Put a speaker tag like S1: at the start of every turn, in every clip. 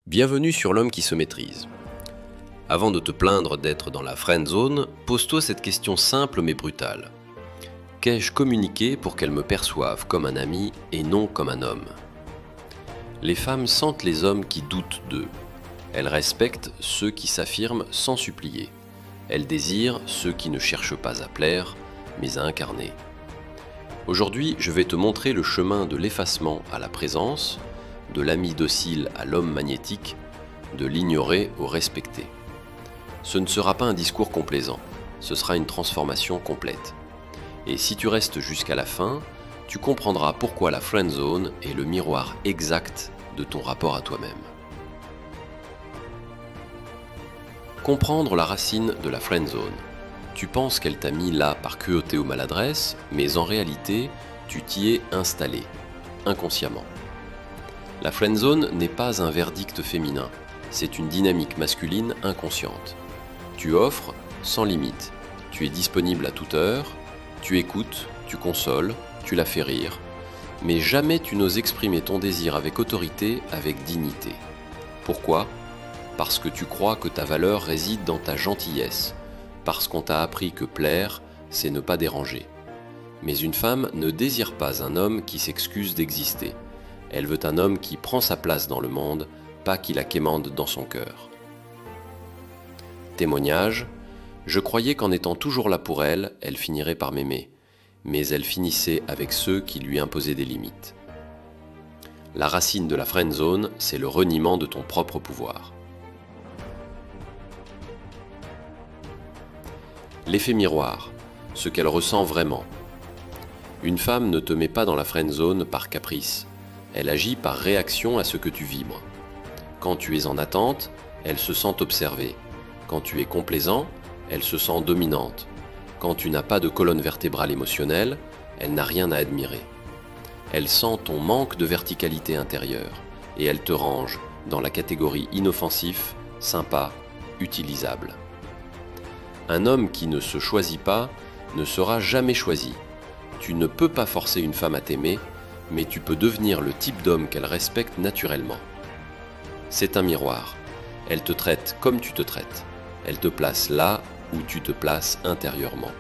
S1: Bienvenue sur l'homme qui se maîtrise. Avant de te plaindre d'être dans la friend zone, pose-toi cette question simple mais brutale. Qu'ai-je communiqué pour qu'elle me perçoive comme un ami et non comme un homme? Les femmes sentent les hommes qui doutent d'eux. Elles respectent ceux qui s'affirment sans supplier. Elles désirent ceux qui ne cherchent pas à plaire, mais à incarner. Aujourd'hui, je vais te montrer le chemin de l'effacement à la présence, de l'ami docile à l'homme magnétique, de l'ignorer au respecté. Ce ne sera pas un discours complaisant, ce sera une transformation complète. Et si tu restes jusqu'à la fin, tu comprendras pourquoi la friend zone est le miroir exact de ton rapport à toi-même. Comprendre la racine de la friend zone. Tu penses qu'elle t'a mis là par cruauté ou maladresse, mais en réalité, tu t'y es installé, inconsciemment. La friend zone n'est pas un verdict féminin, c'est une dynamique masculine inconsciente. Tu offres sans limite, tu es disponible à toute heure, tu écoutes, tu consoles, tu la fais rire, mais jamais tu n'oses exprimer ton désir avec autorité, avec dignité. Pourquoi ? Parce que tu crois que ta valeur réside dans ta gentillesse, parce qu'on t'a appris que plaire, c'est ne pas déranger. Mais une femme ne désire pas un homme qui s'excuse d'exister. Elle veut un homme qui prend sa place dans le monde, pas qui la quémande dans son cœur. Témoignage. Je croyais qu'en étant toujours là pour elle, elle finirait par m'aimer. Mais elle finissait avec ceux qui lui imposaient des limites. La racine de la friend zone, c'est le reniement de ton propre pouvoir. L'effet miroir, ce qu'elle ressent vraiment. Une femme ne te met pas dans la friend zone par caprice. Elle agit par réaction à ce que tu vibres. Quand tu es en attente, elle se sent observée. Quand tu es complaisant, elle se sent dominante. Quand tu n'as pas de colonne vertébrale émotionnelle, elle n'a rien à admirer. Elle sent ton manque de verticalité intérieure et elle te range dans la catégorie inoffensif, sympa, utilisable. Un homme qui ne se choisit pas ne sera jamais choisi. Tu ne peux pas forcer une femme à t'aimer, mais tu peux devenir le type d'homme qu'elle respecte naturellement. C'est un miroir. Elle te traite comme tu te traites. Elle te place là où tu te places intérieurement.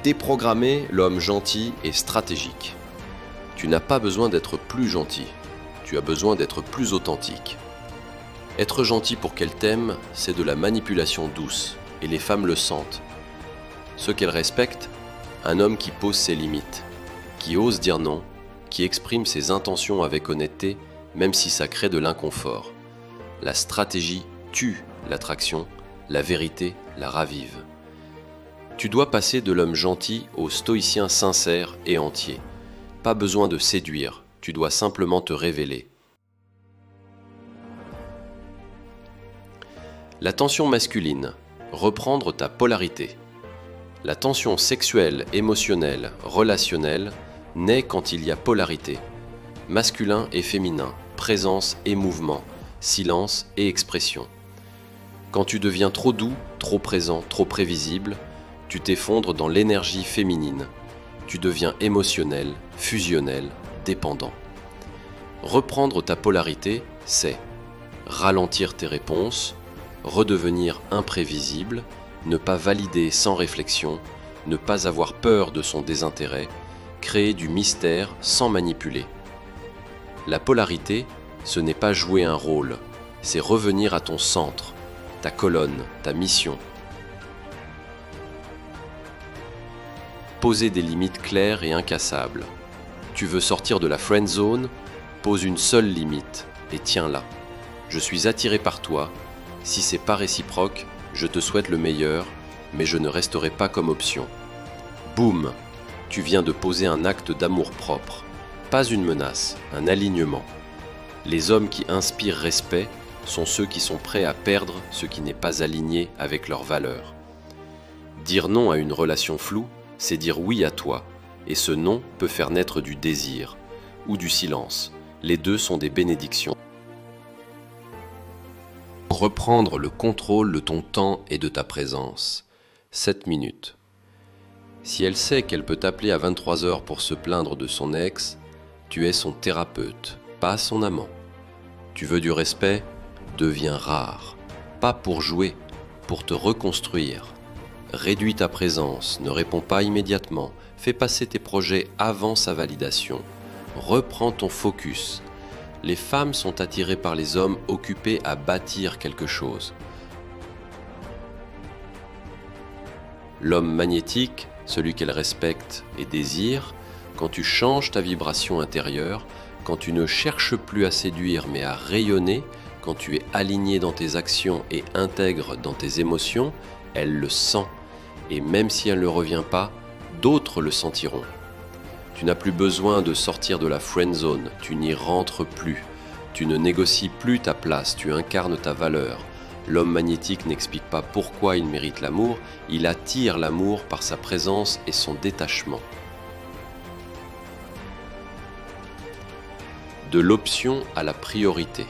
S1: Déprogrammer l'homme gentil et stratégique. Tu n'as pas besoin d'être plus gentil. Tu as besoin d'être plus authentique. Être gentil pour qu'elle t'aime, c'est de la manipulation douce, et les femmes le sentent. Ce qu'elles respectent, un homme qui pose ses limites, qui ose dire non, qui exprime ses intentions avec honnêteté, même si ça crée de l'inconfort. La stratégie tue l'attraction, la vérité la ravive. Tu dois passer de l'homme gentil au stoïcien sincère et entier. Pas besoin de séduire, tu dois simplement te révéler. La tension masculine, reprendre ta polarité. La tension sexuelle, émotionnelle, relationnelle naît quand il y a polarité. Masculin et féminin, présence et mouvement, silence et expression. Quand tu deviens trop doux, trop présent, trop prévisible, tu t'effondres dans l'énergie féminine. Tu deviens émotionnel, fusionnel, dépendant. Reprendre ta polarité, c'est ralentir tes réponses, redevenir imprévisible, ne pas valider sans réflexion, ne pas avoir peur de son désintérêt, créer du mystère sans manipuler. La polarité, ce n'est pas jouer un rôle, c'est revenir à ton centre, ta colonne, ta mission. Poser des limites claires et incassables. Tu veux sortir de la friend zone, pose une seule limite et tiens-la. Je suis attiré par toi. Si c'est pas réciproque, je te souhaite le meilleur, mais je ne resterai pas comme option. Boum! Tu viens de poser un acte d'amour-propre. Pas une menace, un alignement. Les hommes qui inspirent respect sont ceux qui sont prêts à perdre ce qui n'est pas aligné avec leurs valeurs. Dire non à une relation floue, c'est dire oui à toi, et ce non peut faire naître du désir ou du silence. Les deux sont des bénédictions. Reprendre le contrôle de ton temps et de ta présence. 7 minutes. Si elle sait qu'elle peut t'appeler à 23 h pour se plaindre de son ex, tu es son thérapeute, pas son amant. Tu veux du respect? Deviens rare. Pas pour jouer, pour te reconstruire. Réduis ta présence, ne réponds pas immédiatement, fais passer tes projets avant sa validation. Reprends ton focus. Les femmes sont attirées par les hommes occupés à bâtir quelque chose. L'homme magnétique, celui qu'elle respecte et désire, quand tu changes ta vibration intérieure, quand tu ne cherches plus à séduire mais à rayonner, quand tu es aligné dans tes actions et intègre dans tes émotions, elle le sent. Et même si elle ne revient pas, d'autres le sentiront. Tu n'as plus besoin de sortir de la friend zone, tu n'y rentres plus. Tu ne négocies plus ta place, tu incarnes ta valeur. L'homme magnétique n'explique pas pourquoi il mérite l'amour, il attire l'amour par sa présence et son détachement. De l'option à la priorité.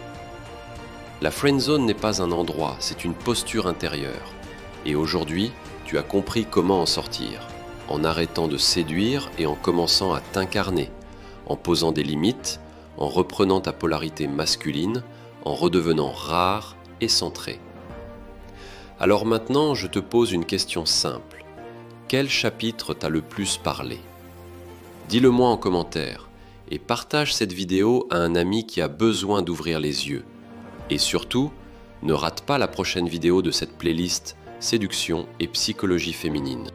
S1: La friend zone n'est pas un endroit, c'est une posture intérieure. Et aujourd'hui, tu as compris comment en sortir, en arrêtant de séduire et en commençant à t'incarner, en posant des limites, en reprenant ta polarité masculine, en redevenant rare et centré. Alors maintenant, je te pose une question simple. Quel chapitre t'a le plus parlé? Dis-le-moi en commentaire et partage cette vidéo à un ami qui a besoin d'ouvrir les yeux. Et surtout, ne rate pas la prochaine vidéo de cette playlist Séduction et psychologie féminine.